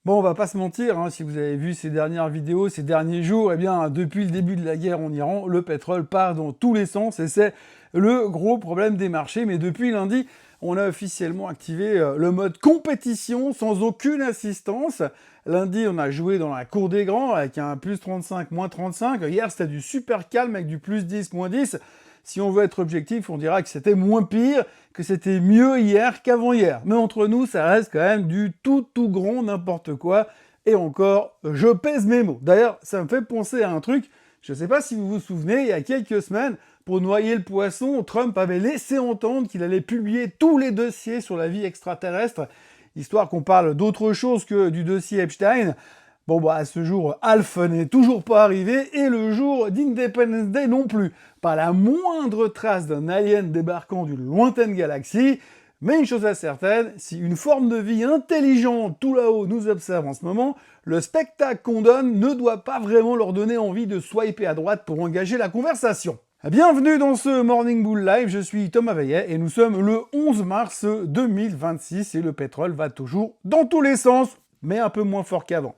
Bon, on va pas se mentir, hein, si vous avez vu ces dernières vidéos, ces derniers jours, eh bien, depuis le début de la guerre en Iran, le pétrole part dans tous les sens et c'est le gros problème des marchés. Mais depuis lundi, on a officiellement activé le mode compétition sans aucune assistance. Lundi, on a joué dans la cour des grands avec un plus 35, moins 35. Hier, c'était du super calme avec du plus 10, moins 10. Si on veut être objectif, on dira que c'était moins pire, que c'était mieux hier qu'avant-hier. Mais entre nous, ça reste quand même du tout grand n'importe quoi. Et encore, je pèse mes mots. D'ailleurs, ça me fait penser à un truc, je ne sais pas si vous vous souvenez, il y a quelques semaines, pour noyer le poisson, Trump avait laissé entendre qu'il allait publier tous les dossiers sur la vie extraterrestre, histoire qu'on parle d'autre chose que du dossier Epstein. Bon, bah, à ce jour, Alf n'est toujours pas arrivé, et le jour d'Independence Day non plus. Pas la moindre trace d'un alien débarquant d'une lointaine galaxie, mais une chose est certaine, si une forme de vie intelligente tout là-haut nous observe en ce moment, le spectacle qu'on donne ne doit pas vraiment leur donner envie de swiper à droite pour engager la conversation. Bienvenue dans ce Morning Bull Live, je suis Thomas Veillet et nous sommes le 11 mars 2026 et le pétrole va toujours dans tous les sens, mais un peu moins fort qu'avant.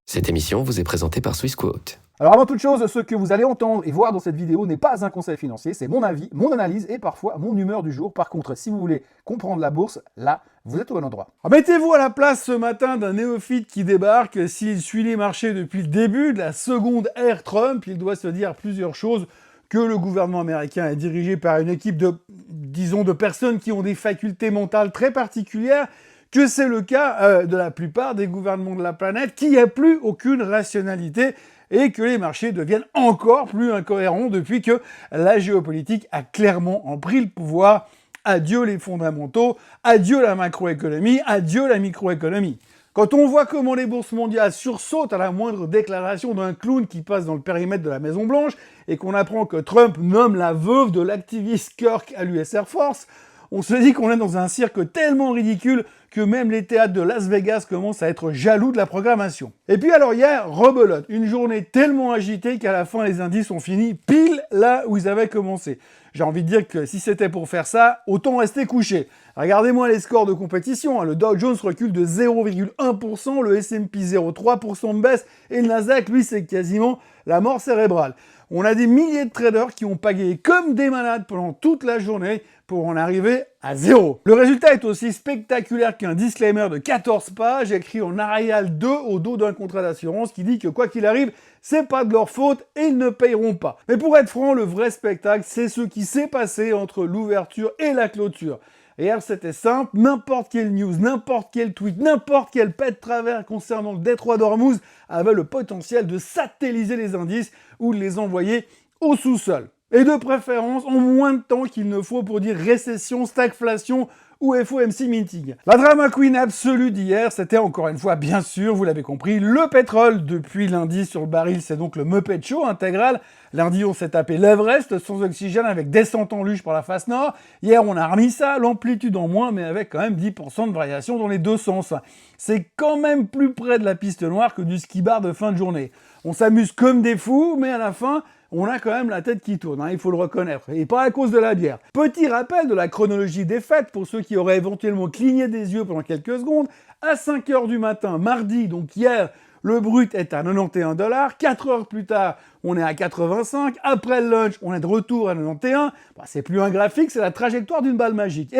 Cette émission vous est présentée par Swissquote. Alors avant toute chose, ce que vous allez entendre et voir dans cette vidéo n'est pas un conseil financier, c'est mon avis, mon analyse et parfois mon humeur du jour. Par contre, si vous voulez comprendre la bourse, là, vous êtes au bon endroit. Alors, mettez-vous à la place ce matin d'un néophyte qui débarque. S'il suit les marchés depuis le début de la seconde ère Trump, il doit se dire plusieurs choses. Que le gouvernement américain est dirigé par une équipe de personnes qui ont des facultés mentales très particulières, que c'est le cas de la plupart des gouvernements de la planète, qu'il n'y a plus aucune rationalité et que les marchés deviennent encore plus incohérents depuis que la géopolitique a clairement pris le pouvoir. Adieu les fondamentaux, adieu la macroéconomie, adieu la microéconomie. Quand on voit comment les bourses mondiales sursautent à la moindre déclaration d'un clown qui passe dans le périmètre de la Maison-Blanche et qu'on apprend que Trump nomme la veuve de l'activiste Kirk à l'US Air Force, on se dit qu'on est dans un cirque tellement ridicule que même les théâtres de Las Vegas commencent à être jaloux de la programmation. Et puis alors hier, rebelote, une journée tellement agitée qu'à la fin les indices ont fini pile là où ils avaient commencé. J'ai envie de dire que si c'était pour faire ça, autant rester couché. Regardez-moi les scores de compétition, le Dow Jones recule de 0,1%, le S&P 0,3% de baisse, et le Nasdaq, lui, c'est quasiment la mort cérébrale. On a des milliers de traders qui ont pagayé comme des malades pendant toute la journée pour en arriver à zéro. Le résultat est aussi spectaculaire qu'un disclaimer de 14 pages écrit en Arial 2 au dos d'un contrat d'assurance qui dit que quoi qu'il arrive, c'est pas de leur faute et ils ne payeront pas. Mais pour être franc, le vrai spectacle, c'est ce qui s'est passé entre l'ouverture et la clôture. Hier, c'était simple, n'importe quelle news, n'importe quel tweet, n'importe quel pet de travers concernant le détroit d'Ormuz avait le potentiel de satelliser les indices ou de les envoyer au sous-sol. Et de préférence en moins de temps qu'il ne faut pour dire récession, stagflation ou FOMC meeting. La drama queen absolue d'hier, c'était encore une fois, bien sûr, vous l'avez compris, le pétrole. Depuis lundi sur le baril, c'est donc le Muppet Show intégral. Lundi, on s'est tapé l'Everest sans oxygène avec descente en luge pour la face nord. Hier, on a remis ça, l'amplitude en moins, mais avec quand même 10% de variation dans les deux sens. C'est quand même plus près de la piste noire que du ski bar de fin de journée. On s'amuse comme des fous, mais à la fin, on a quand même la tête qui tourne, il faut le reconnaître, et pas à cause de la bière. Petit rappel de la chronologie des fêtes, pour ceux qui auraient éventuellement cligné des yeux pendant quelques secondes, à 5h du matin, mardi, donc hier, le brut est à 91 $, 4 heures plus tard, on est à 85, après le lunch, on est de retour à 91, c'est plus un graphique, c'est la trajectoire d'une balle magique.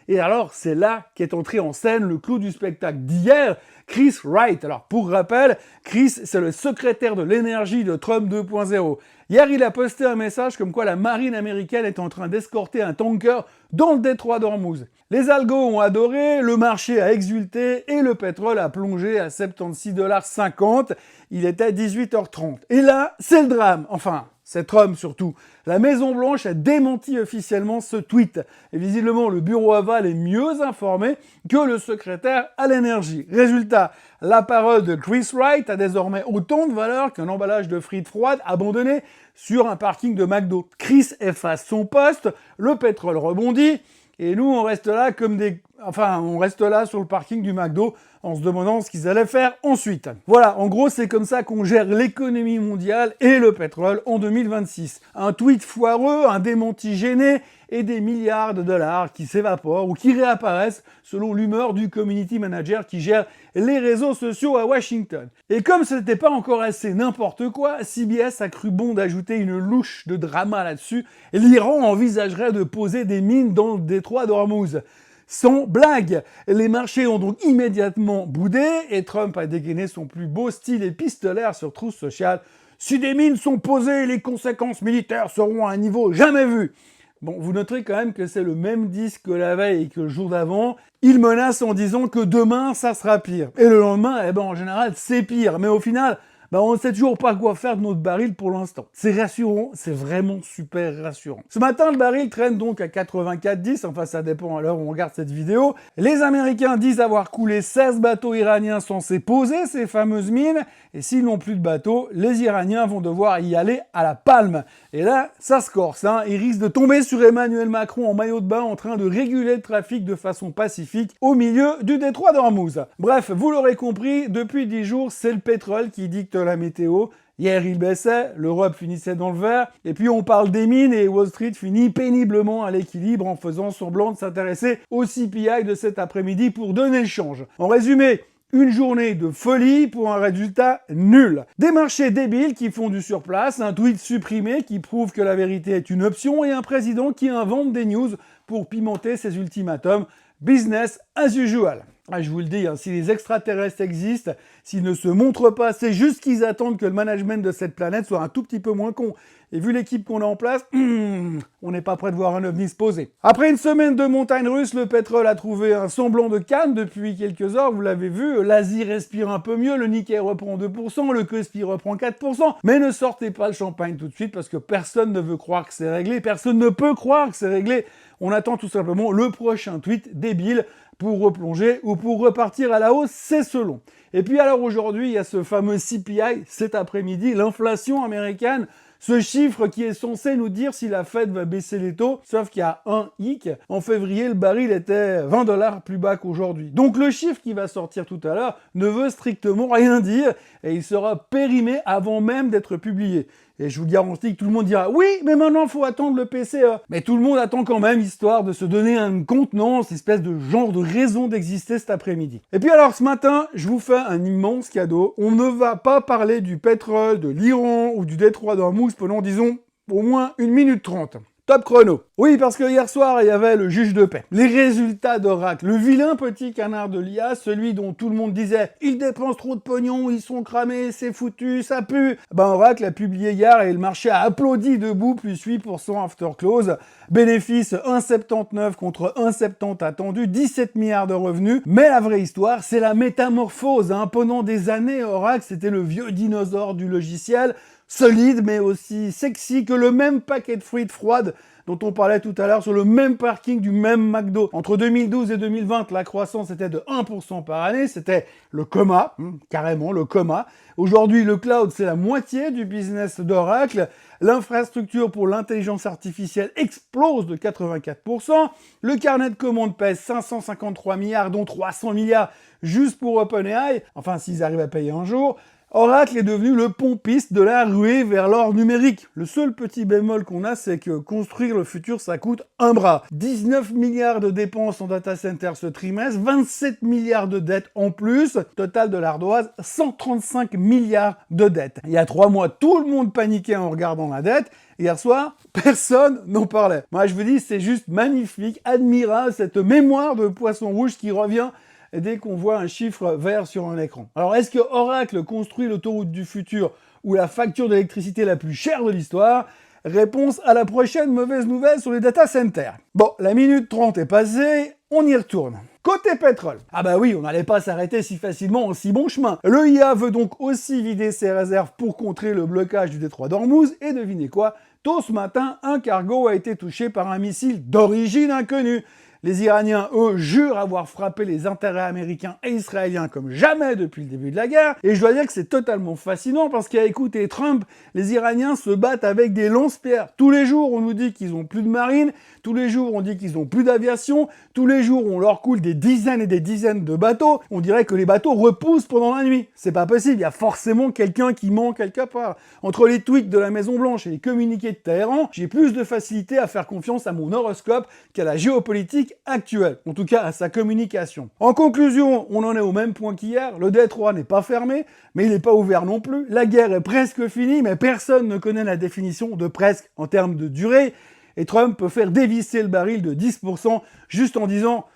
Et alors, c'est là qu'est entré en scène le clou du spectacle d'hier, Chris Wright. Alors, pour rappel, Chris, c'est le secrétaire de l'énergie de Trump 2.0. Hier, il a posté un message comme quoi la marine américaine est en train d'escorter un tanker dans le détroit d'Ormuz. Les algos ont adoré, le marché a exulté et le pétrole a plongé à 76,50 $. Il était à 18h30. Et là, c'est le drame. Enfin, c'est Trump surtout. La Maison-Blanche a démenti officiellement ce tweet. Et visiblement, le bureau aval est mieux informé que le secrétaire à l'énergie. Résultat, la parole de Chris Wright a désormais autant de valeur qu'un emballage de frites froides abandonné sur un parking de McDo. Chris efface son poste, le pétrole rebondit, et nous, on reste là comme des Enfin, on reste là sur le parking du McDo en se demandant ce qu'ils allaient faire ensuite. Voilà, en gros, c'est comme ça qu'on gère l'économie mondiale et le pétrole en 2026. Un tweet foireux, un démenti gêné et des milliards de dollars qui s'évaporent ou qui réapparaissent selon l'humeur du community manager qui gère les réseaux sociaux à Washington. Et comme ce n'était pas encore assez n'importe quoi, CBS a cru bon d'ajouter une louche de drama là-dessus. L'Iran envisagerait de poser des mines dans le détroit d'Ormuz. Sans blague, les marchés ont donc immédiatement boudé et Trump a dégainé son plus beau style épistolaire sur Truth Social. Si des mines sont posées, les conséquences militaires seront à un niveau jamais vu. Bon, vous noterez quand même que c'est le même disque que la veille et que le jour d'avant. Il menace en disant que demain, ça sera pire. Et le lendemain, en général, c'est pire. Mais au final, on ne sait toujours pas quoi faire de notre baril pour l'instant. C'est rassurant, c'est vraiment super rassurant. Ce matin, le baril traîne donc à 84,10, enfin ça dépend à l'heure où on regarde cette vidéo. Les Américains disent avoir coulé 16 bateaux iraniens censés poser ces fameuses mines, et s'ils n'ont plus de bateaux, les Iraniens vont devoir y aller à la palme. Et là, ça se corse, hein. Ils risquent de tomber sur Emmanuel Macron en maillot de bain en train de réguler le trafic de façon pacifique au milieu du détroit d'Ormuz. Bref, vous l'aurez compris, depuis 10 jours, c'est le pétrole qui dicte la météo. Hier, il baissait, l'Europe finissait dans le vert, et puis on parle des mines et Wall Street finit péniblement à l'équilibre en faisant semblant de s'intéresser au CPI de cet après-midi pour donner le change. En résumé, une journée de folie pour un résultat nul. Des marchés débiles qui font du surplace, un tweet supprimé qui prouve que la vérité est une option et un président qui invente des news pour pimenter ses ultimatums. Business as usual. Je vous le dis, si les extraterrestres existent, s'ils ne se montrent pas, c'est juste qu'ils attendent que le management de cette planète soit un tout petit peu moins con. Et vu l'équipe qu'on a en place, on n'est pas prêt de voir un ovni se poser. Après une semaine de montagne russe, le pétrole a trouvé un semblant de calme depuis quelques heures, vous l'avez vu, l'Asie respire un peu mieux, le Nikkei reprend 2%, le Kospi reprend 4%, mais ne sortez pas le champagne tout de suite parce que personne ne veut croire que c'est réglé, personne ne peut croire que c'est réglé. On attend tout simplement le prochain tweet débile pour replonger ou pour repartir à la hausse, c'est selon. Et puis alors aujourd'hui, il y a ce fameux CPI cet après-midi, l'inflation américaine, ce chiffre qui est censé nous dire si la Fed va baisser les taux, sauf qu'il y a un hic. En février, le baril était 20 $ plus bas qu'aujourd'hui. Donc le chiffre qui va sortir tout à l'heure ne veut strictement rien dire et il sera périmé avant même d'être publié. Et je vous garantis que tout le monde dira « Oui, mais maintenant, il faut attendre le PCE ». Mais tout le monde attend quand même, histoire de se donner une contenance, espèce de genre de raison d'exister cet après-midi. Et puis alors, ce matin, je vous fais un immense cadeau. On ne va pas parler du pétrole, de l'Iran ou du détroit d'Ormuz pendant, disons, au moins 1 minute 30. Top chrono. Oui, parce que hier soir, il y avait le juge de paix. Les résultats d'Oracle. Le vilain petit canard de l'IA, celui dont tout le monde disait « Ils dépensent trop de pognon, ils sont cramés, c'est foutu, ça pue ». Oracle a publié hier et le marché a applaudi debout, plus 8% after close. Bénéfice 1,79 contre 1,70 attendu, 17 milliards de revenus. Mais la vraie histoire, c'est la métamorphose. Pendant des années, Oracle, c'était le vieux dinosaure du logiciel, solide mais aussi sexy que le même paquet de frites froides dont on parlait tout à l'heure sur le même parking du même McDo. Entre 2012 et 2020, la croissance était de 1% par année, c'était le coma, carrément le coma. Aujourd'hui, le cloud, c'est la moitié du business d'Oracle. L'infrastructure pour l'intelligence artificielle explose de 84%. Le carnet de commandes pèse 553 milliards, dont 300 milliards juste pour OpenAI, enfin s'ils arrivent à payer un jour. Oracle est devenu le pompiste de la ruée vers l'or numérique. Le seul petit bémol qu'on a, c'est que construire le futur, ça coûte un bras. 19 milliards de dépenses en data center ce trimestre, 27 milliards de dettes en plus, total de l'ardoise, 135 milliards de dettes. Il y a 3 mois, tout le monde paniquait en regardant la dette. Hier soir, personne n'en parlait. Moi, je vous dis, c'est juste magnifique, admirable, cette mémoire de poisson rouge qui revient dès qu'on voit un chiffre vert sur un écran. Alors, est-ce que Oracle construit l'autoroute du futur ou la facture d'électricité la plus chère de l'histoire? Réponse à la prochaine mauvaise nouvelle sur les data centers. Bon, la minute 30 est passée, on y retourne. Côté pétrole. Oui, on n'allait pas s'arrêter si facilement en si bon chemin. Le IA veut donc aussi vider ses réserves pour contrer le blocage du détroit d'Ormuz, et devinez quoi? Tôt ce matin, un cargo a été touché par un missile d'origine inconnue. Les Iraniens, eux, jurent avoir frappé les intérêts américains et israéliens comme jamais depuis le début de la guerre. Et je dois dire que c'est totalement fascinant parce qu'à écouter Trump, les Iraniens se battent avec des lance-pierres. Tous les jours, on nous dit qu'ils ont plus de marine, tous les jours, on dit qu'ils ont plus d'aviation, tous les jours, on leur coule des dizaines et des dizaines de bateaux. On dirait que les bateaux repoussent pendant la nuit. C'est pas possible, il y a forcément quelqu'un qui ment quelque part. Entre les tweets de la Maison-Blanche et les communiqués de Téhéran, j'ai plus de facilité à faire confiance à mon horoscope qu'à la géopolitique actuelle, en tout cas à sa communication. En conclusion, on en est au même point qu'hier, le détroit n'est pas fermé, mais il n'est pas ouvert non plus, la guerre est presque finie, mais personne ne connaît la définition de presque en termes de durée, et Trump peut faire dévisser le baril de 10% juste en disant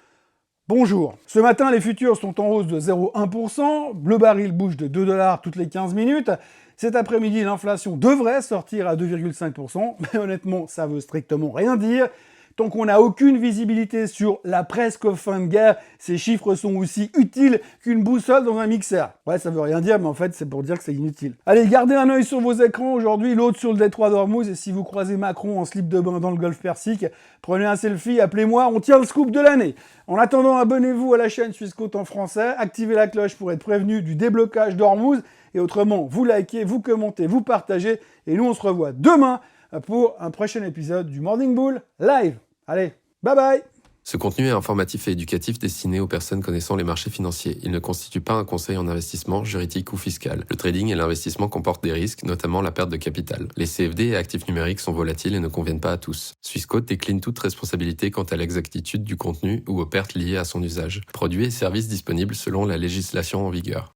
bonjour. Ce matin, les futurs sont en hausse de 0,1%, le baril bouge de 2 $ toutes les 15 minutes. Cet après-midi, l'inflation devrait sortir à 2,5%, mais honnêtement, ça veut strictement rien dire. Tant qu'on n'a aucune visibilité sur la presque fin de guerre, ces chiffres sont aussi utiles qu'une boussole dans un mixeur. Ouais, ça veut rien dire, mais en fait, c'est pour dire que c'est inutile. Allez, gardez un œil sur vos écrans aujourd'hui, l'autre sur le détroit d'Ormuz, et si vous croisez Macron en slip de bain dans le golfe Persique, prenez un selfie, appelez-moi, on tient le scoop de l'année. En attendant, abonnez-vous à la chaîne Swissquote en français, activez la cloche pour être prévenu du déblocage d'Ormuz, et autrement, vous likez, vous commentez, vous partagez, et nous on se revoit demain pour un prochain épisode du Morning Bull Live. Allez, bye bye! Ce contenu est informatif et éducatif destiné aux personnes connaissant les marchés financiers. Il ne constitue pas un conseil en investissement, juridique ou fiscal. Le trading et l'investissement comportent des risques, notamment la perte de capital. Les CFD et actifs numériques sont volatiles et ne conviennent pas à tous. Swissquote décline toute responsabilité quant à l'exactitude du contenu ou aux pertes liées à son usage. Produits et services disponibles selon la législation en vigueur.